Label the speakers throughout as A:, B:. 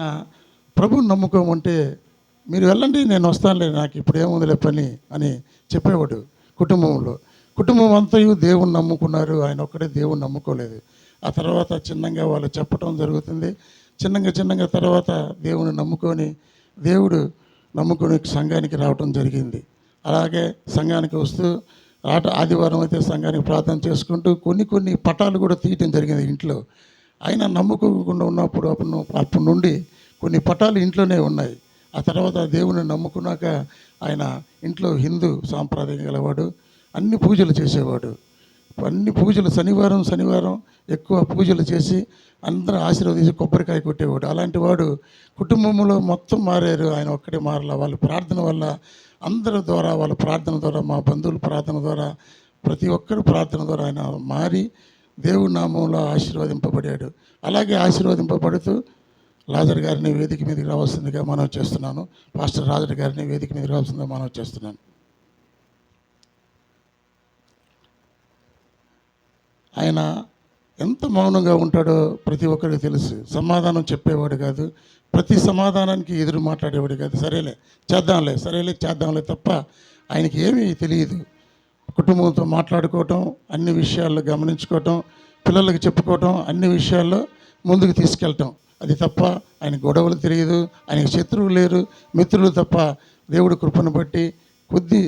A: నా ప్రభుని నమ్ముకోమంటే మీరు వెళ్ళండి, నేను వస్తానులే, నాకు ఇప్పుడు ఏముందిలే పని అని చెప్పేవాడు. కుటుంబం అంతయు దేవుని నమ్ముకున్నారు, ఆయన ఒక్కడే దేవుని నమ్ముకోలేదు. ఆ తర్వాత చిన్నగా వాళ్ళు చెప్పటం జరుగుతుంది. చిన్నగా తర్వాత దేవుని నమ్ముకొని సంఘానికి రావటం జరిగింది. అలాగే సంఘానికి వస్తూ ఆదివారం అయితే సంఘానికి ప్రార్థన చేసుకుంటూ కొన్ని పటాలు కూడా తీయటం జరిగింది ఇంట్లో. ఆయన నమ్ముకోకుండా ఉన్నప్పుడు అప్పటి నుండి కొన్ని పటాలు ఇంట్లోనే ఉన్నాయి. ఆ తర్వాత దేవుని నమ్ముకున్నాక ఆయన ఇంట్లో హిందూ సాంప్రదాయం గలవాడు. అన్ని పూజలు చేసేవాడు. అన్ని పూజలు శనివారం ఎక్కువ పూజలు చేసి అందరూ ఆశీర్వదించి కొబ్బరికాయ కొట్టేవాడు. అలాంటి వాడు కుటుంబంలో మొత్తం మారారు, ఆయన ఒక్కడే మారల. వాళ్ళ ప్రార్థన వల్ల, అందరి ద్వారా, వాళ్ళ ప్రార్థన ద్వారా, మా బంధువుల ప్రార్థన ద్వారా, ప్రతి ఒక్కరి ప్రార్థన ద్వారా ఆయన మారి దేవుడి నామంలో ఆశీర్వదింపబడాడు. అలాగే ఆశీర్వదింపబడుతూ లాజర్ గారిని వేదిక మీదకి రావాల్సిందిగా మనవి చేస్తున్నాను. పాస్టర్ రాజర్ గారిని వేదిక మీదకి రావాల్సిందిగా మనవి చేస్తున్నాను. ఆయన ఎంత మౌనంగా ఉంటాడో ప్రతి ఒక్కరికి తెలుసు. సమాధానం చెప్పేవాడు కాదు, ప్రతి సమాధానానికి ఎదురు మాట్లాడేవాడు కాదు. సరేలే చేద్దాంలే తప్ప ఆయనకి ఏమీ తెలియదు. కుటుంబంతో మాట్లాడుకోవటం, అన్ని విషయాల్లో గమనించుకోవటం, పిల్లలకు చెప్పుకోవటం, అన్ని విషయాల్లో ముందుకు తీసుకెళ్ళటం, అది తప్ప ఆయన గొడవలు తెలియదు. ఆయనకి శత్రువులు లేరు, మిత్రులు తప్ప. దేవుడి కృపను బట్టి కొద్ది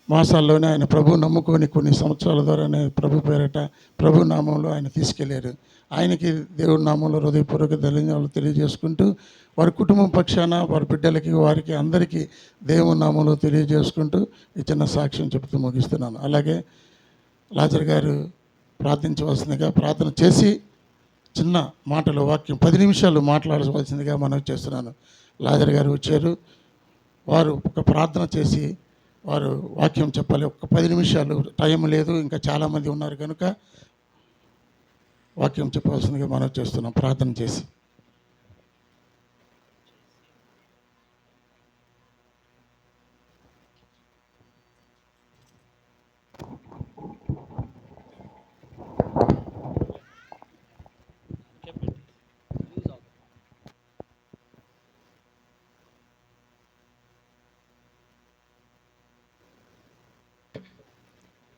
A: మాసాల్లోనే ఆయన ప్రభు నమ్ముకొని కొన్ని సంవత్సరాల ద్వారానే ప్రభు పేరట ప్రభు నామంలో ఆయన తీసుకెళ్లారు. ఆయనకి దేవుడి నామంలో హృదయపూర్వక ధన్యవాదాలు తెలియజేసుకుంటూ, వారి కుటుంబం పక్షాన, వారి బిడ్డలకి, వారికి అందరికీ దేవుడి నామంలో తెలియజేసుకుంటూ ఈ చిన్న సాక్ష్యం చెబుతూ ముగిస్తున్నాను. అలాగే లాజర్ గారు ప్రార్థించవలసిందిగా, ప్రార్థన చేసి చిన్న మాటలు, వాక్యం 10 నిమిషాలు మాట్లాడవలసిందిగా మనవి చేస్తున్నాను. లాజర్ గారు వచ్చారు, వారు ఒక ప్రార్థన చేసి వారు వాక్యం చెప్పాలి. ఒక 10 నిమిషాలు, టైం లేదు, ఇంకా చాలామంది ఉన్నారు కనుక వాక్యం చెప్పవలసిందిగా మనవి చేస్తున్నాం ప్రార్థన చేసి.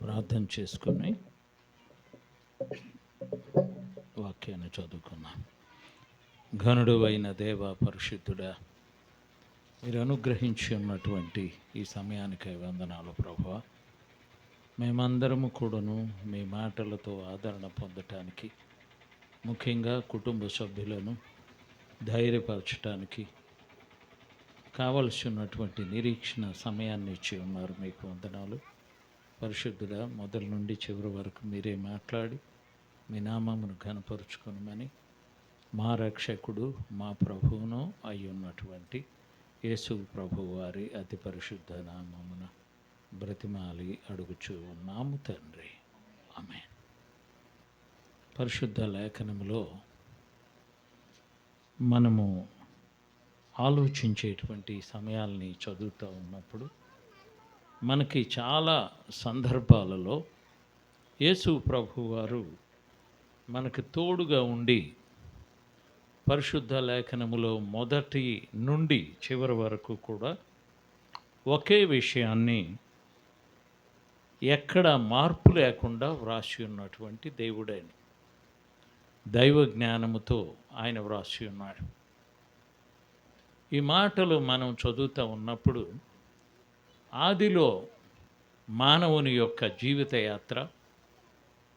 B: ప్రార్థన చేసుకుని వాక్యాన్ని చదువుకున్నాం. ఘనుడు అయిన దేవ, పరిశుద్ధుడా, మీరు అనుగ్రహించి ఉన్నటువంటి ఈ సమయానికై వందనాలు ప్రభువా. మేమందరము కూడాను మీ మాటలతో ఆదరణ పొందటానికి, ముఖ్యంగా కుటుంబ సభ్యులను ధైర్యపరచడానికి కావలసి ఉన్నటువంటి నిరీక్షణ సమయాన్ని ఇచ్చి ఉన్నారు. మీకు వందనాలు పరిశుద్ధుడా. మొదటి నుండి చివరి వరకు మీరే మాట్లాడి మీ నామమును ఘనపరుచుకొనమని మా రక్షకుడు, మా ప్రభువును అయి ఉన్నటువంటి యేసు ప్రభు వారి అతి పరిశుద్ధ నామమున బ్రతిమాలి అడుగుచూ ఉన్నాము తండ్రి, ఆమేన్. పరిశుద్ధ లేఖనములో మనము ఆలోచించేటువంటి సమయాల్ని చదువుతూ ఉన్నప్పుడు మనకి చాలా సందర్భాలలో యేసు ప్రభు వారు మనకు తోడుగా ఉండి పరిశుద్ధ లేఖనములో మొదటి నుండి చివరి వరకు కూడా ఒకే విషయాన్ని ఎక్కడ మార్పు లేకుండా వ్రాసి ఉన్నటువంటి దేవుడైన దైవ జ్ఞానముతో ఆయన వ్రాసి ఉన్నాడు. ఈ మాటలు మనం చదువుతూ ఉన్నప్పుడు ఆదిలో మానవుని యొక్క జీవిత యాత్ర,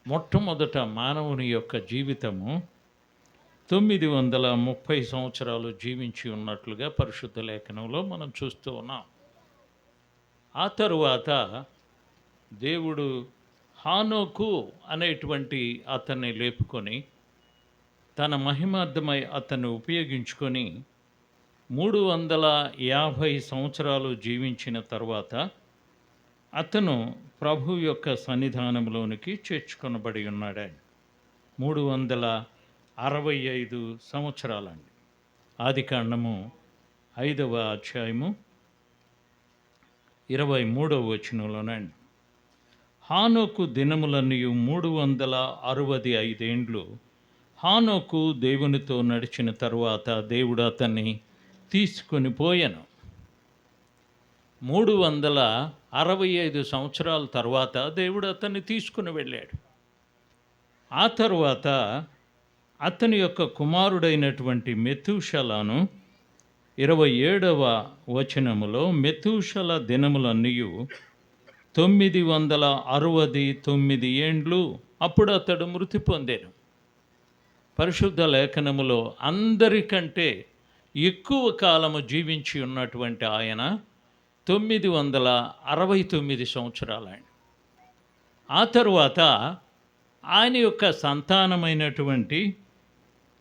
B: మొట్టమొదట మానవుని యొక్క జీవితము 930 సంవత్సరాలు జీవించి ఉన్నట్లుగా పరిశుద్ధ లేఖనంలో మనం చూస్తూ ఉన్నాం. ఆ తరువాత దేవుడు హానోకు అనేటువంటి అతన్ని లేపుకొని తన మహిమార్థమై అతన్ని ఉపయోగించుకొని 350 సంవత్సరాలు జీవించిన తర్వాత అతను ప్రభు యొక్క సన్నిధానంలోనికి చేర్చుకొనబడి ఉన్నాడు. 365 సంవత్సరాలండి. ఆదికాండము 5వ అధ్యాయము 23వ వచనంలోనండి. హానోకు దినములన్నీ 365 ఏండ్లు హానోకు దేవునితో నడిచిన తరువాత దేవుడు అతన్ని తీసుకొని పోయాను. 365 సంవత్సరాల తర్వాత దేవుడు అతన్ని తీసుకుని వెళ్ళాడు. ఆ తరువాత అతని యొక్క కుమారుడైనటువంటి మెతూషలను 27వ వచనములో మెతూషల దినములన్నీయు 969 ఏండ్లు, అప్పుడు అతడు మృతి పొందాను. పరిశుద్ధ లేఖనములో అందరికంటే ఎక్కువ కాలము జీవించి ఉన్నటువంటి ఆయన 969 సంవత్సరాలు ఆయన. ఆ తరువాత ఆయన యొక్క సంతానమైనటువంటి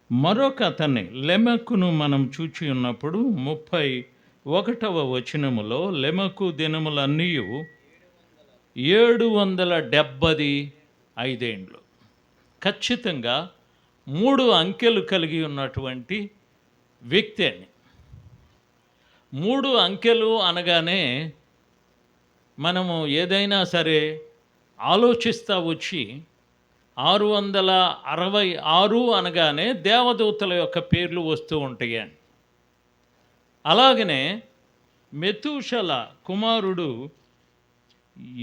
B: మరొక అతన్ని లెమెకును మనం చూచి ఉన్నప్పుడు 31వ వచనములో లెమెకు దినములన్నీ 775 ఏండ్లు. ఖచ్చితంగా 3 అంకెలు కలిగి ఉన్నటువంటి వ్యక్తి అని. 3 అంకెలు అనగానే మనము ఏదైనా సరే ఆలోచిస్తూ వచ్చి 666 అనగానే దేవదూతల యొక్క పేర్లు వస్తూ ఉంటాయి అని. అలాగనే మెతూషల కుమారుడు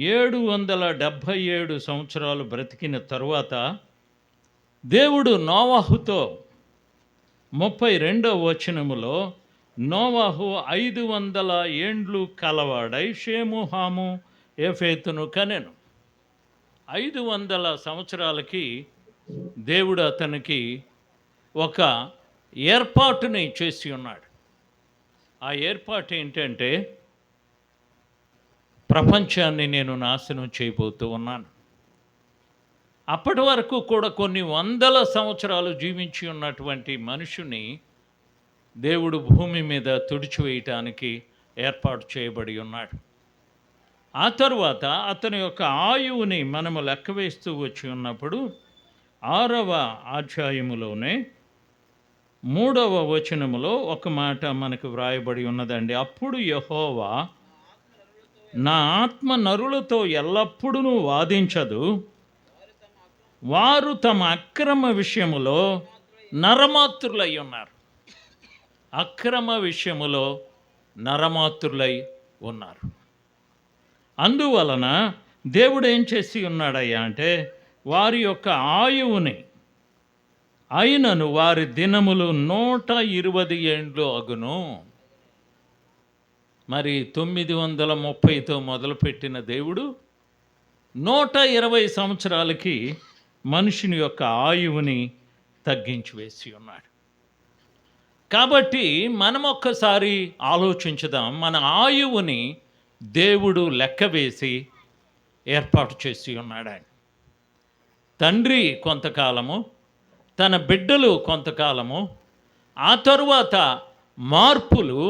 B: 777 సంవత్సరాలు బ్రతికిన తరువాత దేవుడు నోవాహుతో 32వ వచనములో నోవాహు 500 ఏండ్లు కలవాడై షేము, హాము, యెఫెతును కనెను. 500 సంవత్సరాలకి దేవుడు అతనికి ఒక ఏర్పాటుని చేసి ఉన్నాడు. ఆ ఏర్పాటు ఏంటంటే, ప్రపంచాన్ని నేను నాశనం చేయబోతూ ఉన్నాను. అప్పటి వరకు కూడా కొన్ని వందల సంవత్సరాలు జీవించి ఉన్నటువంటి మనుషుని దేవుడు భూమి మీద తుడిచివేయటానికి ఏర్పాటు చేయబడి ఉన్నాడు. ఆ తరువాత అతని యొక్క ఆయువుని మనము లెక్క వేస్తూ వచ్చి ఉన్నప్పుడు 6వ అధ్యాయములోనే 3వ వచనములో ఒక మాట మనకు వ్రాయబడి ఉన్నదండి. అప్పుడు యెహోవా, నా ఆత్మ నరులతో ఎల్లప్పుడూ వాదించదు, వారు తమ అక్రమ విషయములో నరమాత్రులై ఉన్నారు. అక్రమ విషయములో నరమాత్రులై ఉన్నారు. అందువలన దేవుడు ఏం చేసి ఉన్నాడయ్యా అంటే, వారి యొక్క ఆయువుని అయినను వారి దినములు 120 ఏండ్లు అగును. మరి 930తో మొదలుపెట్టిన దేవుడు 120 సంవత్సరాలకి మనుషుని యొక్క ఆయువుని తగ్గించి వేసి ఉన్నాడు. కాబట్టి మనం ఒక్కసారి ఆలోచించుదాం. మన ఆయువుని దేవుడు లెక్క వేసి ఏర్పాటు చేసి ఉన్నాడు ఆయన. తండ్రి కొంతకాలము, తన బిడ్డలు కొంతకాలము, ఆ తరువాత మార్పులు,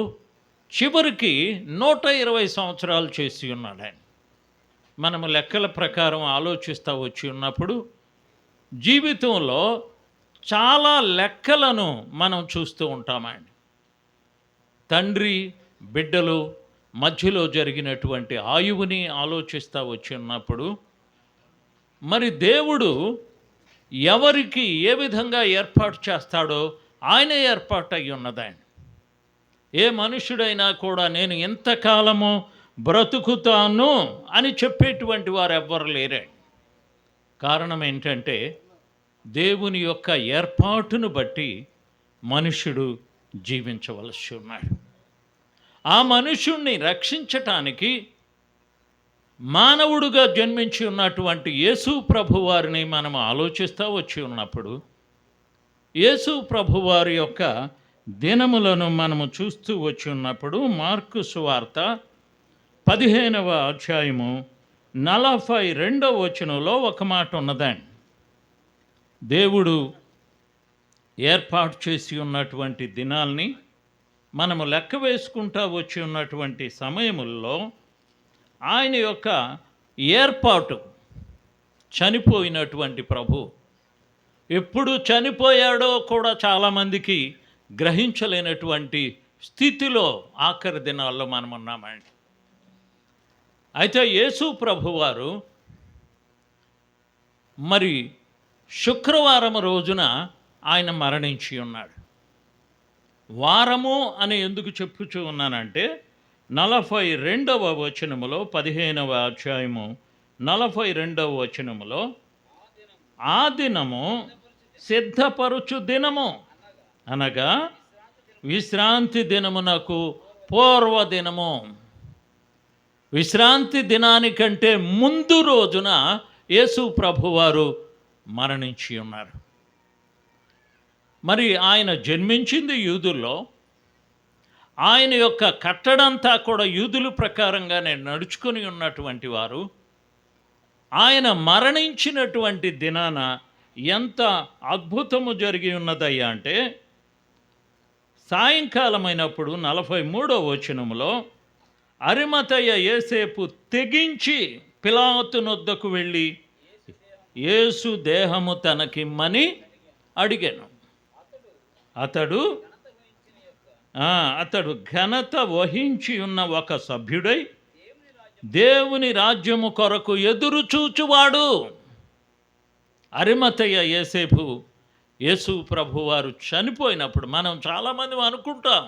B: చివరికి 120 సంవత్సరాలు చేసి ఉన్నాడు ఆయన. మనము లెక్కల ప్రకారం ఆలోచిస్తూ వచ్చి ఉన్నప్పుడు జీవితంలో చాలా లెక్కలను మనం చూస్తూ ఉంటామండి. తండ్రి బిడ్డలు మధ్యలో జరిగినటువంటి ఆయువుని ఆలోచిస్తూ వచ్చి ఉన్నప్పుడు, మరి దేవుడు ఎవరికి ఏ విధంగా ఏర్పాటు చేస్తాడో ఆయన ఏర్పాటు అయి ఉన్నదాన్ని. ఏ మనుషుడైనా కూడా నేను ఎంతకాలమో బ్రతుకుతాను అని చెప్పేటువంటి వారు ఎవ్వరు లేరే. కారణం ఏంటంటే, దేవుని యొక్క ఏర్పాటును బట్టి మనుషుడు జీవించవలసి ఉన్నాడు. ఆ మనుషుణ్ణి రక్షించటానికి మానవుడుగా జన్మించి ఉన్నటువంటి యేసు ప్రభువారిని మనం ఆలోచిస్తూ వచ్చి ఉన్నప్పుడు, యేసు ప్రభువారి యొక్క దినములను మనము చూస్తూ వచ్చి ఉన్నప్పుడు మార్కు సువార్త 15వ అధ్యాయము 42వ వచనంలో ఒక మాట ఉన్నదండి. దేవుడు ఏర్పాటు చేసి ఉన్నటువంటి దినాల్ని మనము లెక్క వేసుకుంటూ వచ్చి ఉన్నటువంటి సమయముల్లో ఆయన యొక్క ఏర్పాటు, చనిపోయినటువంటి ప్రభు ఎప్పుడు చనిపోయాడో కూడా చాలామందికి గ్రహించలేనటువంటి స్థితిలో ఆఖరి దినాల్లో మనం ఉన్నామండి. అయితే యేసు ప్రభువారు మరి శుక్రవారం రోజున ఆయన మరణించి ఉన్నాడు. వారము అని ఎందుకు చెప్పుచూ ఉన్నానంటే 42వ వచనములో 15వ అధ్యాయము 42వ వచనములో ఆ దినము సిద్ధపరుచు దినము అనగా విశ్రాంతి దినమునకు పూర్వదినము. విశ్రాంతి దినానికంటే ముందు రోజున యేసు ప్రభువారు మరణించి ఉన్నారు. మరి ఆయన జన్మించింది యూదుల్లో. ఆయన యొక్క కట్టడంతా కూడా యూదుల ప్రకారంగానే నడుచుకొని ఉన్నటువంటి వారు. ఆయన మరణించినటువంటి దినాన ఎంత అద్భుతము జరిగి ఉన్నదయ్యా అంటే, సాయంకాలమైనప్పుడు 43వ వచనములో అరిమతయ యేసేపు తెగించి పిలాతునొద్దకు వెళ్ళి యేసు దేహము తనకిమ్మని అడిగాను. అతడు ఘనత వహించి ఉన్న ఒక సభ్యుడై దేవుని రాజ్యము కొరకు ఎదురు చూచువాడు. అరిమతయ యేసేపు యేసు ప్రభువారు చనిపోయినప్పుడు, మనం చాలామంది అనుకుంటాం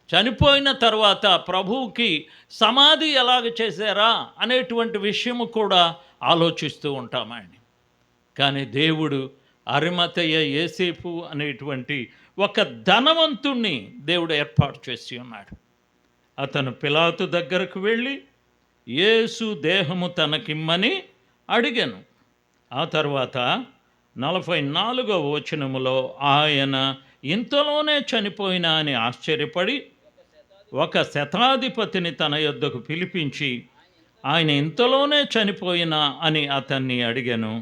B: చనిపోయిన తర్వాత ప్రభువుకి సమాధి ఎలాగ చేశారా అనేటువంటి విషయము కూడా ఆలోచిస్తూ ఉంటామండి. కానీ దేవుడు అరిమతయ యేసేపు అనేటువంటి ఒక ధనవంతుణ్ణి దేవుడు ఏర్పాటు చేసి ఉన్నాడు. అతను పిలాతు దగ్గరకు వెళ్ళి యేసు దేహము తనకిమ్మని అడిగాను. ఆ తర్వాత 44వ వచనములో ఆయన ఇంతలోనే చనిపోయినా అని ఆశ్చర్యపడి ఒక శతాధిపతిని తన యొద్దకు పిలిపించి ఆయన ఇంతలోనే చనిపోయినా అని అతన్ని అడిగాను.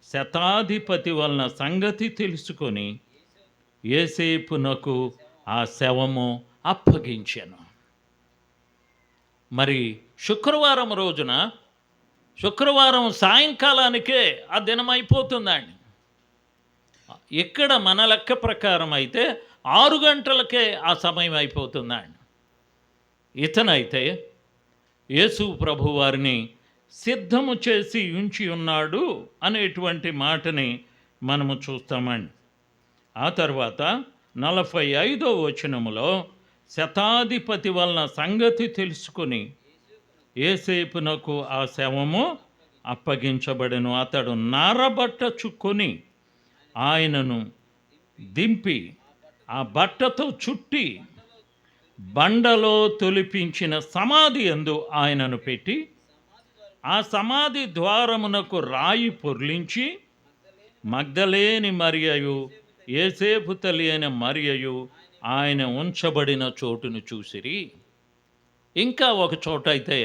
B: శతాధిపతి వలన సంగతి తెలుసుకొని యేసేపునకు ఆ శవము అప్పగించాను. మరి శుక్రవారం సాయంకాలానికే ఆ దినం అయిపోతుందండి. ఇక్కడ మన లెక్క ప్రకారం అయితే 6 గంటలకే ఆ సమయం అయిపోతుందండి. ఇతనైతే యేసు ప్రభు వారిని సిద్ధము చేసి ఉంచి ఉన్నాడు అనేటువంటి మాటని మనము చూస్తామండి. ఆ తర్వాత 45వ వచనములో శతాధిపతి వలన సంగతి తెలుసుకొని యేసేపునకు ఆ శవము అప్పగించబడెను. అతడు నారబట్ట చుక్కొని ఆయనను దింపి ఆ బట్టతో చుట్టి బండలో తొలిపించిన సమాధి యందు ఆయనను పెట్టి ఆ సమాధి ద్వారమునకు రాయి పొర్లించి మగ్దలేని మరియయు యేసేపు తల్లి అయిన మరియయు ఆయన ఉంచబడిన చోటును చూసిరి. ఇంకా ఒక చోట అయితే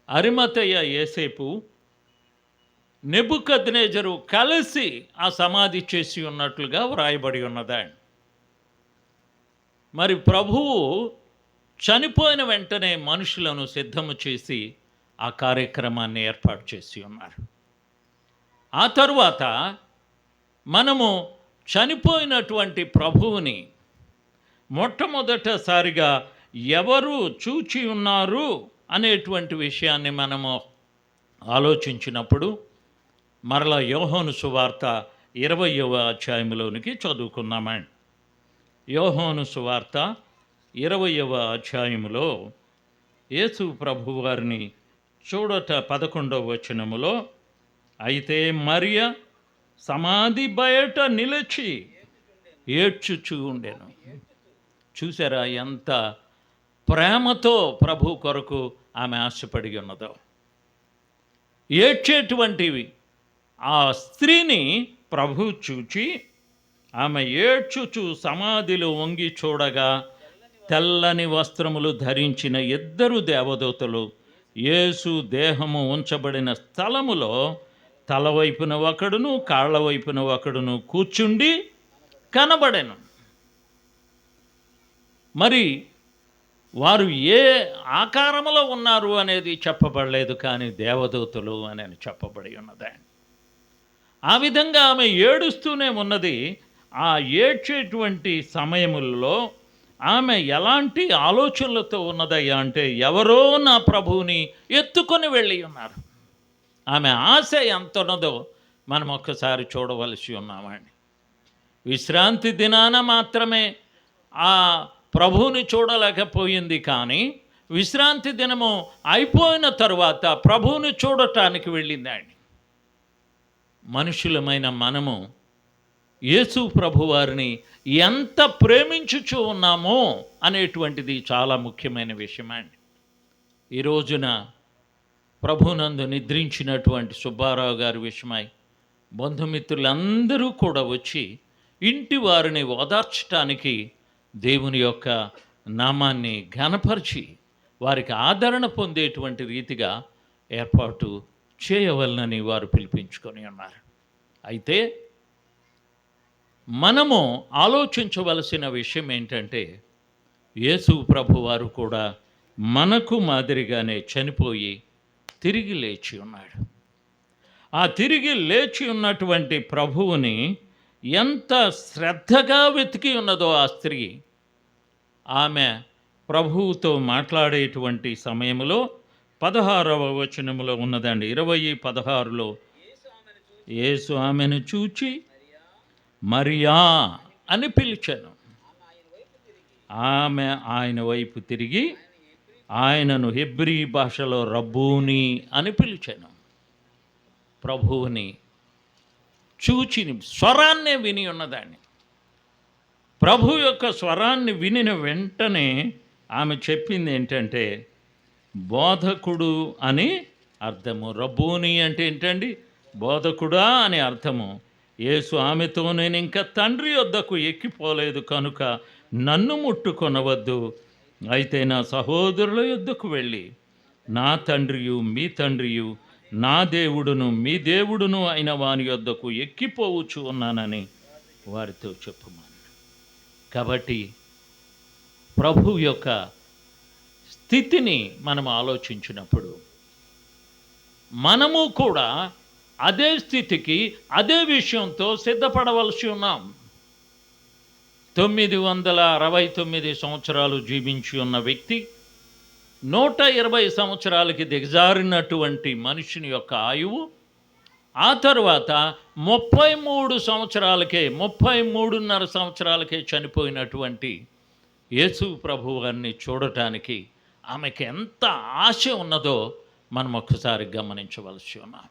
B: అరిమతయ యేసేపు నెబుకద్నెజరు కలిసి ఆ సమాధి చేసి ఉన్నట్లుగా వ్రాయబడి ఉన్నదండి. మరి ప్రభువు చనిపోయిన వెంటనే మనుషులను సిద్ధము చేసి ఆ కార్యక్రమాన్ని ఏర్పాటు చేసి ఉన్నారు. ఆ తరువాత మనము చనిపోయినటువంటి ప్రభువుని మొట్టమొదటిసారిగా ఎవరు చూచి ఉన్నారు అనేటువంటి విషయాన్ని మనము ఆలోచించినప్పుడు మరలా యోహాను సువార్త 20వ అధ్యాయంలోనికి చదువుకుందామండి. యోహాను సువార్త 20వ అధ్యాయములో యేసు ప్రభు వారిని చూడట 11వ వచనములో, అయితే మరియ సమాధి బయట నిలిచి ఏడ్చుచూ ఉండెను. చూసారా ఎంత ప్రేమతో ప్రభు కొరకు ఆమె ఆశపడి ఉన్నదో. ఏడ్చేటువంటివి ఆ స్త్రీని ప్రభు చూచి ఆమె ఏడ్చుచూ సమాధిలో వంగి చూడగా తెల్లని వస్త్రములు ధరించిన 2 దేవదూతలు యేసు దేహము ఉంచబడిన స్థలములో తల వైపున ఒకడును కాళ్ళ వైపున ఒకడును కూర్చుండి కనబడెను. మరి వారు ఏ ఆకారములో ఉన్నారు అనేది చెప్పబడలేదు, కానీ దేవదూతలు అని చెప్పబడి ఉన్నది. ఆ విధంగా ఆమె ఏడుస్తూనే ఉన్నది. ఆ ఏడ్చేటువంటి సమయములలో ఆమె ఎలాంటి ఆలోచనలతో ఉన్నదయ్యా అంటే, ఎవరో నా ప్రభువుని ఎత్తుకొని వెళ్ళి ఉన్నారు. ఆమె ఆశ ఎంత ఉన్నదో మనం ఒక్కసారి చూడవలసి ఉన్నామండి. విశ్రాంతి దినాన మాత్రమే ఆ ప్రభువుని చూడలేకపోయింది, కానీ విశ్రాంతి దినము అయిపోయిన తరువాత ప్రభువుని చూడటానికి వెళ్ళిందండి. మనుషులమైన మనము యేసు ప్రభువారిని ఎంత ప్రేమించుచూ ఉన్నామో అనేటువంటిది చాలా ముఖ్యమైన విషయమండి. ఈ రోజున ప్రభునందు నిద్రించినటువంటి సుబ్బారావు గారి విషయమై బంధుమిత్రులందరూ కూడా వచ్చి ఇంటి వారిని ఓదార్చటానికి దేవుని యొక్క నామాన్ని ఘనపరిచి వారికి ఆదరణ పొందేటువంటి రీతిగా ఏర్పాటు చేయవలనని వారు పిలిపించుకొని ఉన్నారు. అయితే మనము ఆలోచించవలసిన విషయం ఏంటంటే, యేసు ప్రభువారు కూడా మనకు మాదిరిగానే చనిపోయి తిరిగి లేచి ఉన్నాడు. ఆ తిరిగి లేచి ఉన్నటువంటి ప్రభువుని ఎంత శ్రద్ధగా వెతికి ఉన్నదో ఆ స్త్రీ, ఆమె ప్రభువుతో మాట్లాడేటువంటి సమయంలో 16వ వచనములో ఉన్నదండి, 20:16లో, యేసు ఆమెను చూచి మరియా అని పిలిచాను. ఆమె ఆయన వైపు తిరిగి ఆయనను హెబ్రీ భాషలో రబ్బూని అని పిలిచాను. ప్రభువుని చూచి స్వరాన్నే విని ఉన్నదాన్ని. ప్రభు యొక్క స్వరాన్ని వినిన వెంటనే ఆమె చెప్పింది ఏంటంటే, బోధకుడు అని అర్థము. రబ్బూని అంటే ఏంటండి? బోధకుడా అని అర్థము. యేసు ఆమెతో, నేను ఇంకా తండ్రి వద్దకు ఎక్కిపోలేదు కనుక నన్ను ముట్టుకొనవద్దు, అయితే నా సహోదరుల యొద్దకు వెళ్ళి నా తండ్రియు మీ తండ్రియు, నా దేవుడును మీ దేవుడును అయిన వాని యొద్దకు ఎక్కిపోవచ్చు ఉన్నానని వారితో చెప్పుమన్నాను. కాబట్టి ప్రభు యొక్క స్థితిని మనం ఆలోచించినప్పుడు మనము కూడా అదే స్థితికి అదే విషయంతో సిద్ధపడవలసి ఉన్నాం. 969 సంవత్సరాలు జీవించి ఉన్న వ్యక్తి 120 సంవత్సరాలకి దిగజారినటువంటి మనిషిని యొక్క ఆయువు, ఆ తర్వాత 33.5 సంవత్సరాలకే చనిపోయినటువంటి యేసు ప్రభు వారిని చూడటానికి ఆమెకి ఎంత ఆశ ఉన్నదో మనం ఒక్కసారి గమనించవలసి ఉన్నాం.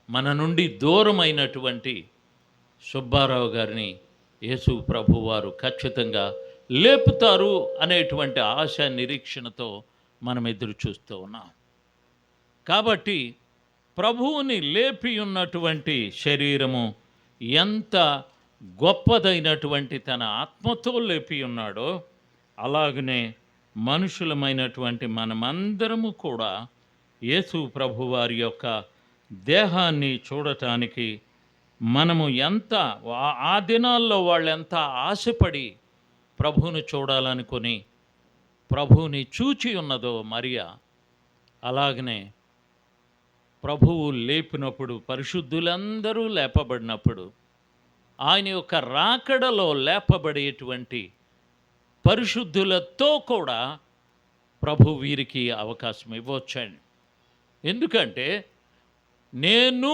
B: మన నుండి దూరమైనటువంటి సుబ్బారావు గారిని యేసు ప్రభువారు ఖచ్చితంగా లేపుతారు అనేటువంటి ఆశ నిరీక్షణతో మనం ఎదురు చూస్తూ ఉన్నాం. కాబట్టి ప్రభువుని లేపి ఉన్నటువంటి శరీరము ఎంత గొప్పదైనటువంటి తన ఆత్మతో లేపి ఉన్నాడో, అలాగనే మనుషులమైనటువంటి మనమందరము కూడా యేసు ప్రభువారి యొక్క దేహాన్ని చూడటానికి మనము ఎంత ఆ దినాల్లో వాళ్ళు ఎంత ఆశపడి ప్రభువుని చూడాలనుకొని ప్రభువుని చూచి ఉన్నదో మరియా, అలాగనే ప్రభువు లేపినప్పుడు, పరిశుద్ధులందరూ లేపబడినప్పుడు, ఆయన యొక్క రాకడలో లేపబడేటువంటి పరిశుద్ధులతో కూడా ప్రభు వీరికి అవకాశం ఇవ్వచ్చండి. ఎందుకంటే నేను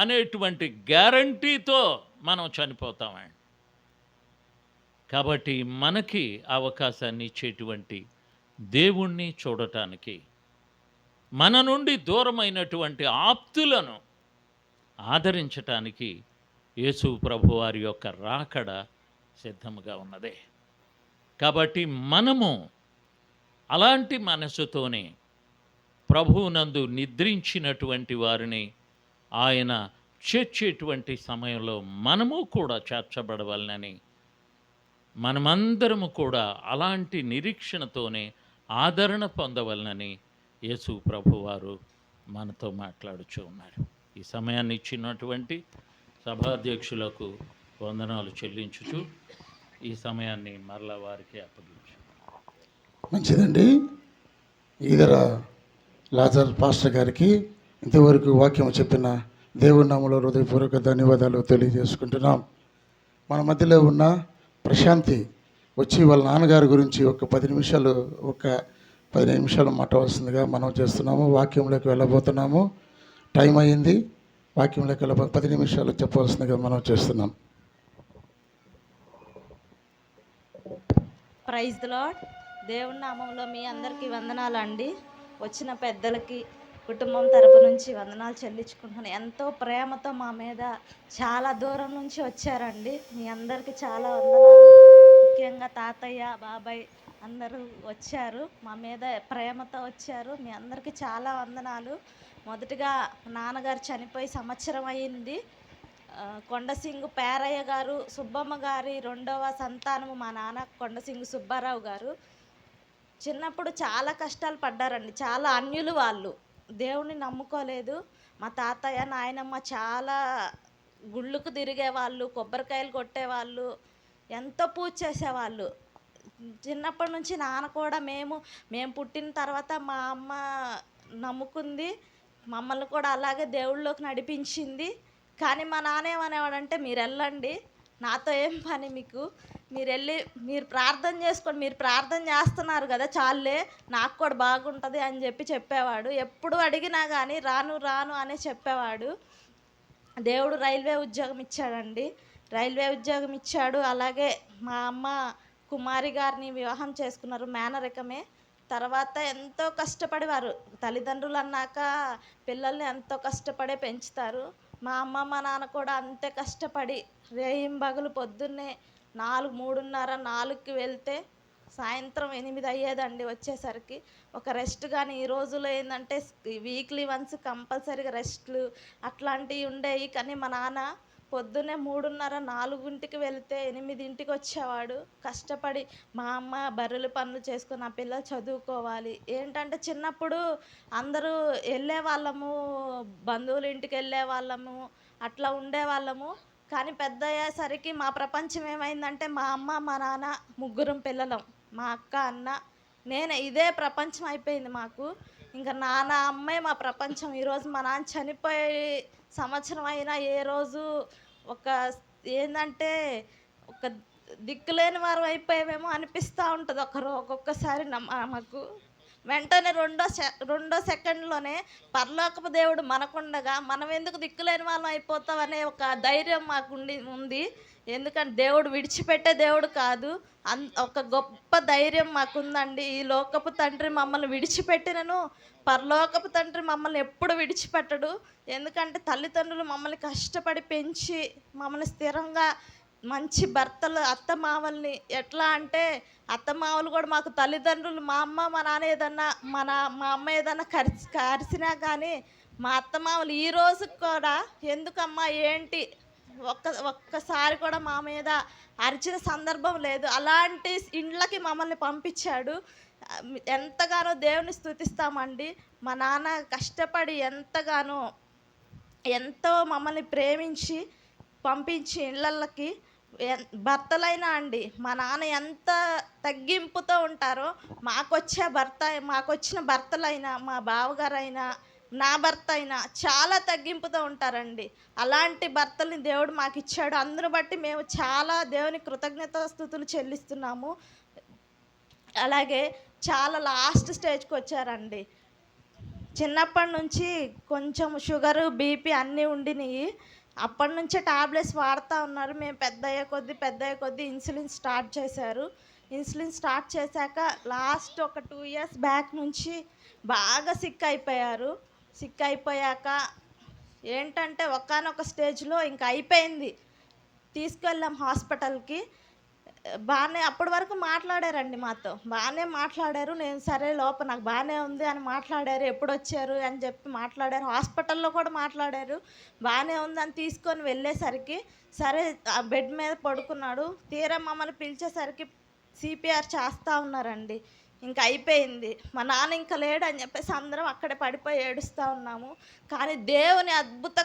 B: అనేటువంటి గ్యారంటీతో మనం చనిపోతామండి. కాబట్టి మనకి అవకాశాన్ని ఇచ్చేటువంటి దేవుణ్ణి చూడటానికి, మన నుండి దూరమైనటువంటి ఆప్తులను ఆదరించటానికి యేసు ప్రభువారి యొక్క రాకడ సిద్ధముగా ఉన్నదే. కాబట్టి మనము అలాంటి మనసుతోనే ప్రభువునందు నిద్రించినటువంటి వారిని ఆయన చేర్చేటువంటి సమయంలో మనము కూడా చేర్చబడవలనని, మనమందరము కూడా అలాంటి నిరీక్షణతోనే ఆదరణ పొందవలనని యేసు ప్రభువారు మనతో మాట్లాడుచూ ఉన్నారు. ఈ సమయాన్ని ఇచ్చినటువంటి సభాధ్యక్షులకు వందనాలు చెల్లించుచు ఈ సమయాన్ని మరలా వారికి అప్పగించు.
A: మంచిదండి. ఈదర లాజర్ పాస్టర్ గారికి ఇంతవరకు వాక్యం చెప్పిన దేవుని నామములో హృదయపూర్వక ధన్యవాదాలు తెలియజేసుకుంటున్నాం. మన మధ్యలో ఉన్న ప్రశాంతి వచ్చి వాళ్ళ నాన్నగారి గురించి ఒక 15 నిమిషాలు మాట్లాడాల్సిందిగా మనం చేస్తున్నాము. వాక్యంలోకి వెళ్ళబోతున్నాము. టైం అయింది. వాక్యంలోకి 10 నిమిషాలు చెప్పవలసిందిగా మనం చేస్తున్నాం.
C: Praise the Lord. దేవుని నామంలో మీ అందరికీ వందనాలు అండి. వచ్చిన పెద్దలకి కుటుంబం తరపు నుంచి వందనాలు చెల్లించుకుంటున్నాను. ఎంతో ప్రేమతో మా మీద చాలా దూరం నుంచి వచ్చారండి. మీ అందరికీ చాలా వందనాలు. ముఖ్యంగా తాతయ్య, బాబాయ్ అందరూ వచ్చారు, మా మీద ప్రేమతో వచ్చారు. మీ అందరికీ చాలా వందనాలు. మొదటిగా నాన్నగారు చనిపోయి సంవత్సరం అయింది. కొండసింగు పేరయ్య గారు, సుబ్బమ్మ గారి రెండవ సంతానము మా నాన్న కొండసింగు సుబ్బారావు గారు. చిన్నప్పుడు చాలా కష్టాలు పడ్డారండి. చాలా అన్యులు వాళ్ళు, దేవుణ్ణి నమ్ముకోలేదు. మా తాతయ్య నాయనమ్మ చాలా గుళ్ళకు తిరిగేవాళ్ళు, కొబ్బరికాయలు కొట్టేవాళ్ళు, ఎంతో పూజ చేసేవాళ్ళు. చిన్నప్పటి నుంచి నాన్న కూడా మేము పుట్టిన తర్వాత మా అమ్మ నమ్ముకుంది, మమ్మల్ని కూడా అలాగే దేవుళ్ళలోకి నడిపించింది. కానీ మా నాన్న ఏమనేవాడంటే, మీరు వెళ్ళండి, నాతో ఏం పని మీకు, మీరు వెళ్ళి మీరు ప్రార్థన చేసుకోండి, మీరు ప్రార్థన చేస్తున్నారు కదా చాలే, నాకు కూడా బాగుంటుంది అని చెప్పేవాడు. ఎప్పుడు అడిగినా కానీ రాను రాను అనే చెప్పేవాడు. దేవుడు రైల్వే ఉద్యోగం ఇచ్చాడండి, రైల్వే ఉద్యోగం ఇచ్చాడు. అలాగే మా అమ్మ కుమారి గారిని వివాహం చేసుకున్నారు, మేనరికమే. తర్వాత ఎంతో కష్టపడేవారు తల్లిదండ్రులు అన్నాక, పిల్లల్ని ఎంతో కష్టపడే పెంచుతారు. మా అమ్మ మా నాన్న కూడా అంతే కష్టపడి రేయింబగలు పొద్దున్నే 3:30, 4కి వెళ్తే సాయంత్రం 8 అయ్యేదండి వచ్చేసరికి. ఒక రెస్ట్ కానీ, ఈ రోజుల్లో ఏంటంటే వీక్లీ వన్స్ కంపల్సరీగా రెస్ట్లు అట్లాంటివి ఉండేవి. కానీ మా నాన్న పొద్దున్నే 3:30, 4కి వెళ్తే 8కి వచ్చేవాడు కష్టపడి. మా అమ్మ బర్రెల పనులు చేసుకొని నా పిల్లలు చదువుకోవాలి. ఏంటంటే చిన్నప్పుడు అందరూ వెళ్ళేవాళ్ళము, బంధువుల ఇంటికి వెళ్ళేవాళ్ళము, అట్లా ఉండేవాళ్ళము. కానీ పెద్ద అయ్యేసరికి మా ప్రపంచం ఏమైందంటే, మా అమ్మ మా నాన్న ముగ్గురం పిల్లలం, మా అక్క అన్న నేనే, ఇదే ప్రపంచం అయిపోయింది మాకు. ఇంకా నాన్న అమ్మే మా ప్రపంచం. ఈరోజు మా నాన్న చనిపోయి సంవత్సరం అయినా ఏ రోజు ఒక ఏంటంటే ఒక దిక్కులేని వారం అయిపోయామేమో అనిపిస్తూ ఉంటుంది ఒక్కొక్కసారి మాకు. వెంటనే రెండో సెకండ్లోనే పరలోకపు దేవుడు మనకుండగా మనం ఎందుకు దిక్కులేని వాళ్ళం అయిపోతామనే ఒక ధైర్యం మాకు ఉంది. ఎందుకంటే దేవుడు విడిచిపెట్టే దేవుడు కాదు, ఒక గొప్ప ధైర్యం మాకుందండి. ఈ లోకపు తండ్రి మమ్మల్ని విడిచిపెట్టినను పరలోకపు తండ్రి మమ్మల్ని ఎప్పుడు విడిచిపెట్టడు. ఎందుకంటే తల్లిదండ్రులు మమ్మల్ని కష్టపడి పెంచి మమ్మల్ని స్థిరంగా మంచి భర్తలు, అత్తమామల్ని ఎట్లా అంటే అత్తమామలు కూడా మాకు తల్లిదండ్రులు. మా అమ్మ మా నాన్న ఏదన్నా మా అమ్మ ఏదన్నా కరిసినా కానీ మా అత్తమామలు ఈ రోజుకి కూడా ఎందుకమ్మా ఏంటి ఒక్కసారి కూడా మా మీద అరిచిన సందర్భం లేదు. అలాంటి ఇండ్లకి మమ్మల్ని పంపించాడు. ఎంతగానో దేవుని స్తుతిస్తామండి. మా నాన్న కష్టపడి ఎంతో మమ్మల్ని ప్రేమించి పంపించి ఇళ్ళకి. భర్తలైనా అండి, మా నాన్న ఎంత తగ్గింపుతో ఉంటారో మాకొచ్చిన భర్తలైనా, మా బావగారైనా, నా భర్త అయినా చాలా తగ్గింపుతో ఉంటారండి. అలాంటి భర్తల్ని దేవుడు మాకు ఇచ్చాడు. అందును బట్టి మేము చాలా దేవుని కృతజ్ఞతాస్తుతులు చెల్లిస్తున్నాము. అలాగే చాలా లాస్ట్ స్టేజ్కి వచ్చారండి. చిన్నప్పటి నుంచి కొంచెం షుగరు, బీపీ అన్నీ ఉండినాయి. అప్పటి నుంచే టాబ్లెట్స్ వాడుతూ ఉన్నారు. మేము పెద్ద అయ్యే కొద్దీ ఇన్సులిన్ స్టార్ట్ చేశారు. ఇన్సులిన్ స్టార్ట్ చేశాక లాస్ట్ ఒక 2 ఇయర్స్ బ్యాక్ నుంచి బాగా సిక్ అయిపోయారు. సిక్ అయిపోయాక ఏంటంటే ఒకానొక స్టేజ్లో ఇంకా అయిపోయింది. తీసుకెళ్ళాం హాస్పిటల్కి. బాగానే అప్పటి వరకు మాట్లాడారండి మాతో, బాగానే మాట్లాడారు. నేను సరే లోపల నాకు బాగానే ఉంది అని మాట్లాడారు. ఎప్పుడు వచ్చారు అని చెప్పి మాట్లాడారు. హాస్పిటల్లో కూడా మాట్లాడారు, బాగానే ఉంది అని తీసుకొని వెళ్ళేసరికి సరే ఆ బెడ్ మీద పడుకున్నాడు. తీరా మమ్మల్ని పిలిచేసరికి సిపిఆర్ చేస్తూ ఉన్నారండి. ఇంకా అయిపోయింది. మా నాన్న ఇంకా లేడు అని చెప్పేసి అందరం అక్కడే పడిపోయి ఏడుస్తూ ఉన్నాము. కానీ దేవుని అద్భుత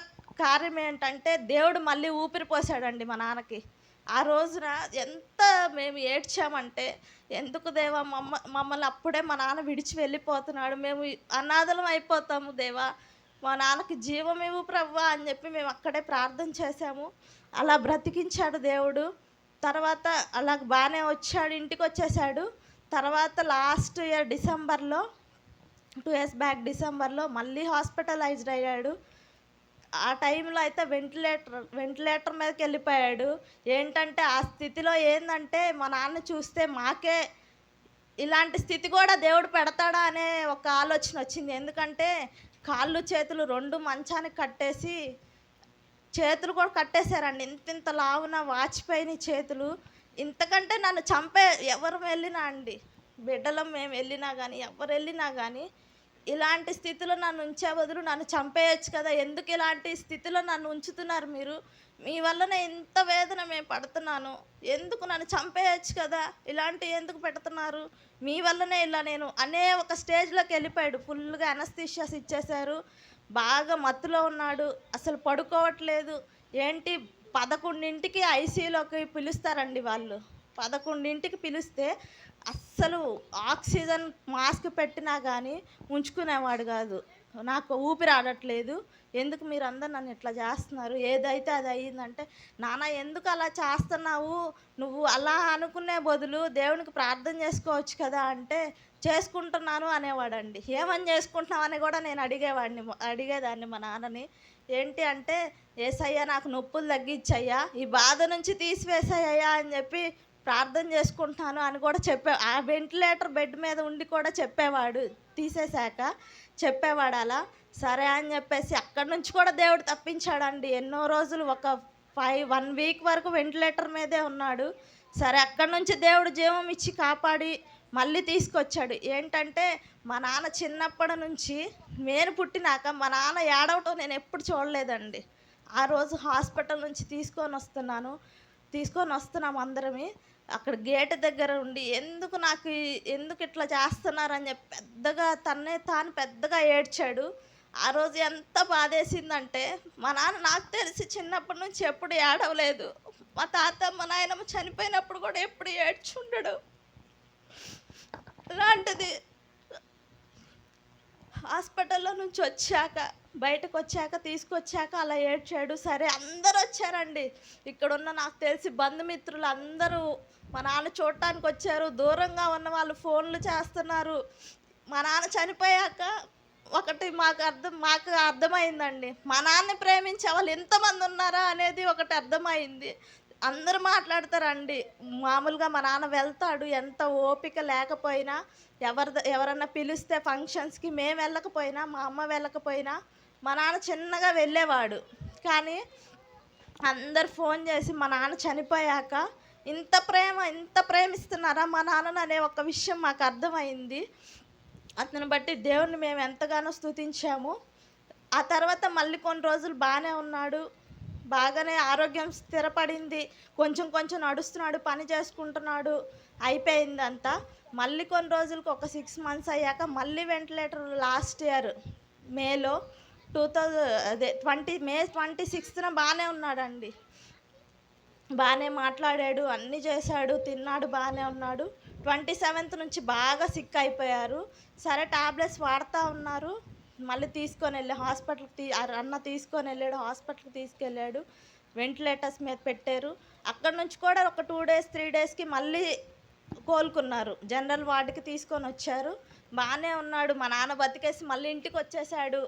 C: కార్యం ఏంటంటే, దేవుడు మళ్ళీ ఊపిరి పోసాడండి మా నాన్నకి. ఆ రోజున ఎంత మేము ఏడ్చామంటే, ఎందుకు దేవా మమ్మల్ని అప్పుడే మా నాన్న విడిచి వెళ్ళిపోతున్నాడు, మేము అనాథలం అయిపోతాము దేవా, మా నాన్నకి జీవం ఇవ్వు ప్రభువా అని చెప్పి మేము అక్కడే ప్రార్థన చేశాము. అలా బ్రతికించాడు దేవుడు. తర్వాత అలా బాగానే వచ్చాడు, ఇంటికి వచ్చేసాడు. తర్వాత లాస్ట్ ఇయర్ డిసెంబర్లో 2 ఇయర్స్ బ్యాక్ డిసెంబర్లో మళ్ళీ హాస్పిటలైజ్డ్ అయ్యాడు. ఆ టైంలో అయితే వెంటిలేటర్ మీదకి వెళ్ళిపోయాడు. ఏంటంటే ఆ స్థితిలో ఏందంటే మా నాన్న చూస్తే మాకే ఇలాంటి స్థితి కూడా దేవుడు పెడతాడా అనే ఒక ఆలోచన వచ్చింది. ఎందుకంటే కాళ్ళు చేతులు 2 మంచానికి కట్టేసి, చేతులు కూడా కట్టేశారండి. ఇంతింత లావున వాచిపోయినాయి చేతులు. ఇంతకంటే నన్ను ఎవరు వెళ్ళినా అండి, బిడ్డలం మేము వెళ్ళినా కానీ, ఎవరు వెళ్ళినా కానీ, ఇలాంటి స్థితిలో నన్ను ఉంచే బదులు నన్ను చంపేయొచ్చు కదా, ఎందుకు ఇలాంటి స్థితిలో నన్ను ఉంచుతున్నారు మీరు, మీ వల్లనే ఇంత వేదన మేము పడుతున్నాను, ఎందుకు నన్ను చంపేయచ్చు కదా, ఇలాంటివి ఎందుకు పెడుతున్నారు, మీ వల్లనే ఇలా నేను అనే ఒక స్టేజ్లోకి వెళ్ళిపోయాడు. ఫుల్గా అనస్థీషియాస్ ఇచ్చేశారు. బాగా మత్తులో ఉన్నాడు, అసలు పడుకోవట్లేదు. ఏంటి 11ంటికి ఐసీయూలోకి పిలుస్తారండి వాళ్ళు. 11ంటికి పిలిస్తే అస్సలు ఆక్సిజన్ మాస్క్ పెట్టినా కానీ ఉంచుకునేవాడు కాదు. నాకు ఊపిరి ఆడట్లేదు, ఎందుకు మీరు అందరు నన్ను ఇట్లా చేస్తున్నారు, ఏదైతే అది అయ్యిందంటే, నాన్న ఎందుకు అలా చేస్తున్నావు, నువ్వు అలా అనుకునే బదులు దేవునికి ప్రార్థన చేసుకోవచ్చు కదా అంటే, చేసుకుంటున్నాను అనేవాడండి. ఏమని చేసుకుంటున్నావు అని కూడా నేను అడిగేదాన్ని మా నాన్నని. ఏంటి అంటే, ఏసయ్యా నాకు నొప్పులు తగ్గించయ్యా, ఈ బాధ నుంచి తీసివేసాయ్యా అని చెప్పి ప్రార్థన చేసుకుంటున్నాను అని కూడా ఆ వెంటిలేటర్ బెడ్ మీద ఉండి కూడా చెప్పేవాడు. తీసేశాక చెప్పేవాడు అలా. సరే అని చెప్పేసి అక్కడి నుంచి కూడా దేవుడు తప్పించాడండి. ఎన్నో రోజులు ఒక 1 వీక్ వరకు వెంటిలేటర్ మీదే ఉన్నాడు. సరే అక్కడి నుంచి దేవుడు జీవం ఇచ్చి కాపాడి మళ్ళీ తీసుకొచ్చాడు. ఏంటంటే మా నాన్న చిన్నప్పటి నుంచి, నేను పుట్టినాక మా నాన్న ఏడవటం నేను ఎప్పుడు చూడలేదండి. ఆ రోజు హాస్పిటల్ నుంచి తీసుకొని వస్తున్నాం అందరమే. అక్కడ గేట్ దగ్గర ఉండి ఎందుకు ఇట్లా చేస్తున్నారని చెప్పి పెద్దగా ఏడ్చాడు. ఆ రోజు ఎంత బాధేసిందంటే, మా నాన్న నాకు తెలిసి చిన్నప్పటి నుంచి ఎప్పుడు ఏడవలేదు. మా తాత మా నాయనమ్మ చనిపోయినప్పుడు కూడా ఎప్పుడు ఏడ్చుండడు. అలాంటిది హాస్పిటల్లో నుంచి బయటకు వచ్చాక తీసుకొచ్చాక అలా ఏడ్చాడు. సరే అందరూ వచ్చారండి, ఇక్కడున్న నాకు తెలిసి బంధుమిత్రులు అందరూ మా నాన్న చూడటానికి వచ్చారు. దూరంగా ఉన్న వాళ్ళు ఫోన్లు చేస్తున్నారు. మా నాన్న చనిపోయాక ఒకటి మాకు అర్థమైందండి, మా నాన్నని ప్రేమించే వాళ్ళు ఎంతమంది ఉన్నారా అనేది ఒకటి అర్థమైంది. అందరూ మాట్లాడతారండి. మామూలుగా మా నాన్న వెళ్తాడు, ఎంత ఓపిక లేకపోయినా, ఎవరన్నా పిలిస్తే ఫంక్షన్స్కి మేము వెళ్ళకపోయినా, మా అమ్మ వెళ్ళకపోయినా మా నాన్న చిన్నగా వెళ్ళేవాడు. కానీ అందరు ఫోన్ చేసి మా నాన్న చనిపోయాక ఇంత ప్రేమిస్తున్నారా మా నాన్నని అనే ఒక విషయం మాకు అర్థమైంది. అతను బట్టి దేవుణ్ణి మేము ఎంతగానో స్తుతించాము. ఆ తర్వాత మళ్ళీ కొన్ని రోజులు బాగానే ఉన్నాడు, బాగానే ఆరోగ్యం స్థిరపడింది, కొంచెం నడుస్తున్నాడు, పని చేసుకుంటున్నాడు, అయిపోయిందంతా. మళ్ళీ కొన్ని రోజులకు ఒక 6 months అయ్యాక మళ్ళీ వెంటిలేటర్ లాస్ట్ ఇయర్ మేలో మే 26న బాగానే ఉన్నాడండి. బాగానే మాట్లాడాడు, అన్నీ చేశాడు, తిన్నాడు, బాగానే ఉన్నాడు. 27th నుంచి బాగా సిక్ అయిపోయారు. సరే టాబ్లెట్స్ వాడుతూ ఉన్నారు. మళ్ళీ హాస్పిటల్కి తీసుకెళ్ళాడు. వెంటిలేటర్స్ మీద పెట్టారు. అక్కడ నుంచి కూడా ఒక 2 days 3 daysకి మళ్ళీ కోలుకున్నారు. జనరల్ వార్డుకి తీసుకొని వచ్చారు. బాగానే ఉన్నాడు. మా నాన్న బతికేసి మళ్ళీ ఇంటికి వచ్చేసాడు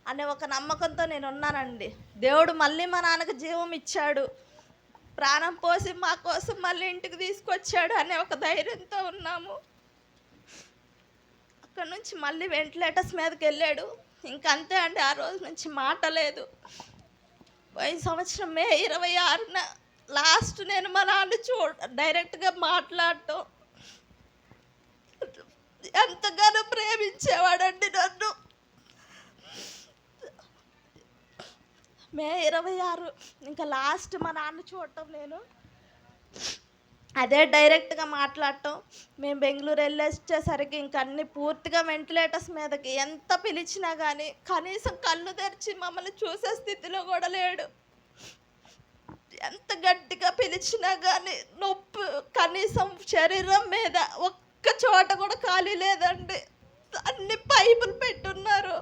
C: అనే ఒక నమ్మకంతో నేను ఉన్నానండి. దేవుడు మళ్ళీ మా నాన్నకు జీవం ఇచ్చాడు, ప్రాణం పోసి మా కోసం మళ్ళీ ఇంటికి తీసుకొచ్చాడు అనే ఒక ధైర్యంతో ఉన్నాము. అక్కడ నుంచి మళ్ళీ వెంటిలేటర్స్ మీదకి వెళ్ళాడు. ఇంకంతే అండి, ఆ రోజు నుంచి మాట లేదు. పోయిన సంవత్సరం మే 26న లాస్ట్ నేను మా నాన్న డైరెక్ట్గా మాట్లాడటం, ఎంతగానో ప్రేమించేవాడండి నన్ను. మే 26 ఇంకా లాస్ట్ మా నాన్న చూడటం, నేను అదే డైరెక్ట్గా మాట్లాడటం. మేము బెంగళూరు వెళ్ళొచ్చేసరికి ఇంక అన్ని పూర్తిగా వెంటిలేటర్స్ మీదకి. ఎంత పిలిచినా కానీ కనీసం కళ్ళు తెరిచి మమ్మల్ని చూసే స్థితిలో కూడా లేడు. ఎంత గట్టిగా పిలిచినా కానీ నొప్పి, కనీసం శరీరం మీద ఒక్క చోట కూడా ఖాళీ లేదండి. అన్ని పైపులు పెట్టున్నారు.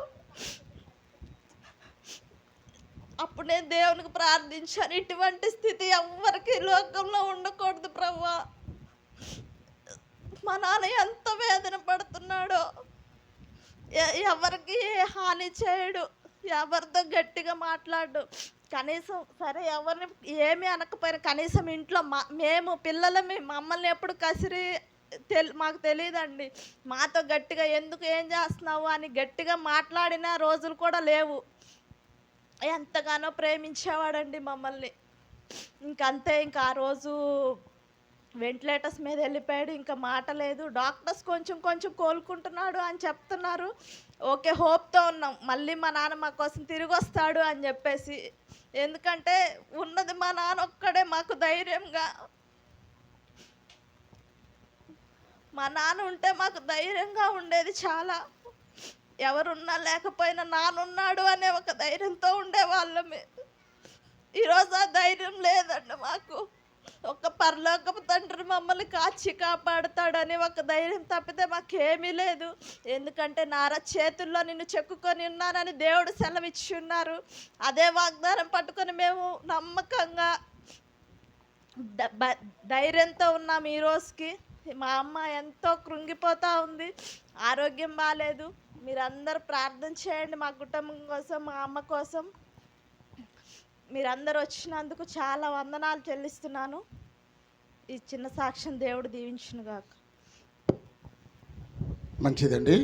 C: అప్పుడు నేను దేవునికి ప్రార్థించాను, ఇటువంటి స్థితి ఎవ్వరికి లోకంలో ఉండకూడదు ప్రభువా. మా నాన్న ఎంత వేదన పడుతున్నాడో, ఎవరికి హాని చేయడు, ఎవరితో గట్టిగా మాట్లాడు. కనీసం సరే ఎవరిని ఏమీ అనకపోయినా కనీసం ఇంట్లో మేము పిల్లలమి మమ్మల్ని ఎప్పుడు కసిరి మాకు తెలీదండి. మాతో గట్టిగా ఎందుకు ఏం చేస్తున్నావు అని గట్టిగా మాట్లాడిన రోజులు కూడా లేవు. ఎంతగానో ప్రేమించేవాడండి మమ్మల్ని. ఇంకంతే, ఇంకా ఆ రోజు వెంటిలేటర్స్ మీద వెళ్ళిపోయాడు. ఇంకా మాట లేదు. డాక్టర్స్ కొంచెం కొంచెం కోలుకుంటున్నాడు అని చెప్తున్నారు. ఓకే, హోప్‌తో ఉన్నాం. మళ్ళీ మా నాన్న మా కోసం తిరిగొస్తాడు అని చెప్పేసి. ఎందుకంటే ఉన్నది మా నాన్న ఒక్కడే మాకు ధైర్యంగా. మా నాన్న ఉంటే మాకు ధైర్యంగా ఉండేది చాలా. ఎవరున్నా లేకపోయినా నాన్నున్నాడు అనే ఒక ధైర్యంతో ఉండేవాళ్ళమే. ఈరోజు ఆ ధైర్యం లేదండి మాకు. ఒక పరలోకపు తండ్రి మమ్మల్ని కాచి కాపాడుతాడని ఒక ధైర్యం తప్పితే మాకేమీ లేదు. ఎందుకంటే నార చేతుల్లో నిన్ను చెక్కుకొని ఉన్నానని దేవుడు సెలవిచ్చి ఉన్నారు. అదే వాగ్దానం పట్టుకొని మేము నమ్మకంగా ధైర్యంతో ఉన్నాం ఈ రోజుకి. మా అమ్మ ఎంతో కృంగిపోతూ ఉంది. ఆరోగ్యం బాగాలేదు. మీరందరూ ప్రార్థన చేయండి మా కుటుంబం కోసం, మా అమ్మ కోసం. మీరందరూ వచ్చినందుకు చాలా వందనాలు చెల్లిస్తున్నాను. ఈ చిన్న సాక్ష్యం దేవుడు దీవించునుగాక.
A: మంచిదండి.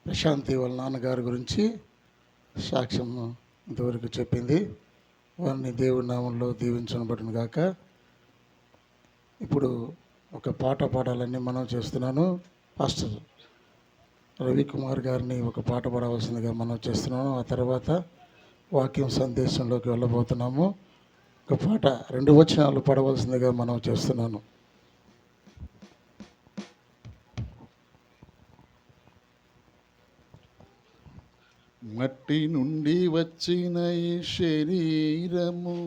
A: ప్రశాంతి వాళ్ళ నాన్నగారి గురించి సాక్ష్యం ఇంతవరకు చెప్పింది. వారిని దేవుడి నామంలో దీవించబడును గాక. ఇప్పుడు ఒక పాట పాడాలని మనం చేస్తున్నాను. పాస్టర్ రవికుమార్ గారిని ఒక పాట పాడవలసిందిగా మనం చేస్తున్నాను. ఆ తర్వాత వాక్యం సందేశంలోకి వెళ్ళబోతున్నాము. ఒక పాట 2 వచనాలు పాడవలసిందిగా మనం చేస్తున్నాను.
D: మట్టి నుండి వచ్చిన ఈ శరీరము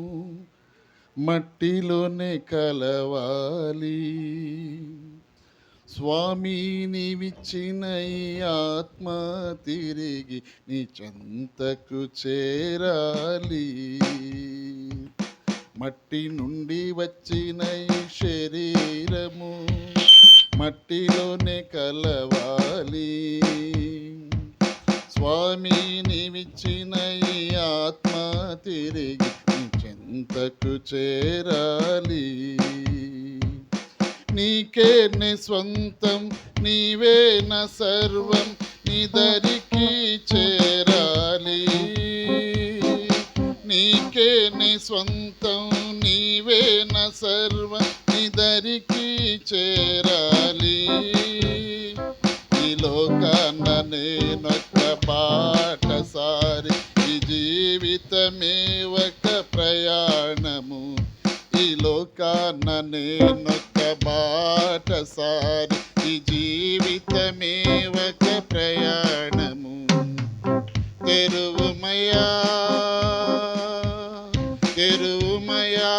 D: మట్టిలోనే కలవాలి. స్వామి నీవిచ్చిన ఈ ఆత్మ తిరిగి నీ చెంతకు చేరాలి. మట్టి నుండి వచ్చిన ఈ శరీరము మట్టిలోనే కలవాలి. స్వామి నీవిచ్చిన ఈ ఆత్మ తిరిగి నీ చెంతకు చేరాలి. నీకే నీ స్వంతం, నీవే నా సర్వం, నీ దరికి చేరాలి. నీకే నీ స్వంతం, నీవే నా సర్వం, నీ దరికి చేరాలి. ఈ లోకాన నేనొక్క బాటసారి, ఈ జీవితమే ఒక ప్రయాణము. ఈ లోకాన నేనొక్క బాటసారి, ఈ జీవితమే ఒక ప్రయాణము. తెరువుమయా తెరువుమయా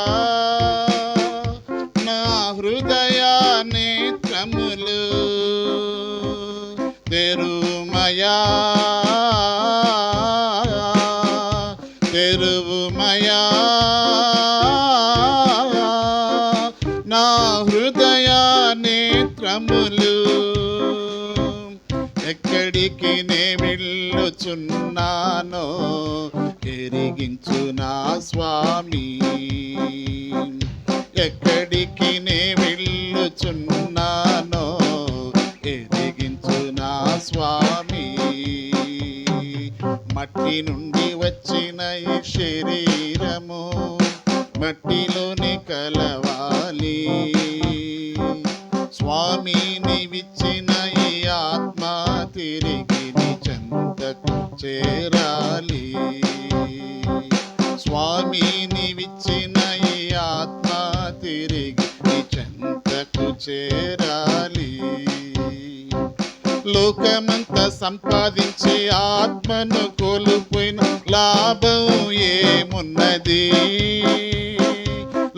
D: నా హృదయ నేత్రములు. తెరువుమయా తెరువుమయా నా హృదయ నేత్రములు. ఎక్కడికి నే వెళ్ళుచున్నానో ఎరిగించు నా స్వామి. ఎక్కడికి నే వెళ్ళుచున్నానో ఎరిగించు నా స్వామి. మట్టి నుండి వచ్చిన ఈ శరీరము మట్టిలోనే కలవాలి. స్వామి నీవిచ్చిన ఈ ఆత్మ తిరిగి నీ చెంతకు చేరాలి. స్వామి నీవిచ్చిన ఈ ఆత్మ తిరిగి నీ చెంతకు చేరాలి. లోకమంతా సంపాదించి ఆత్మను కోల్పోయిన లాభం ఏమున్నది?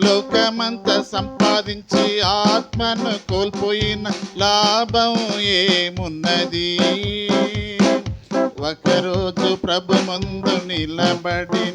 D: లోకమంతా సంపాదించి ఆత్మను కోల్పోయిన లాభం ఏమున్నది? ఒకరోజు ప్రభు ముందు నిలబడి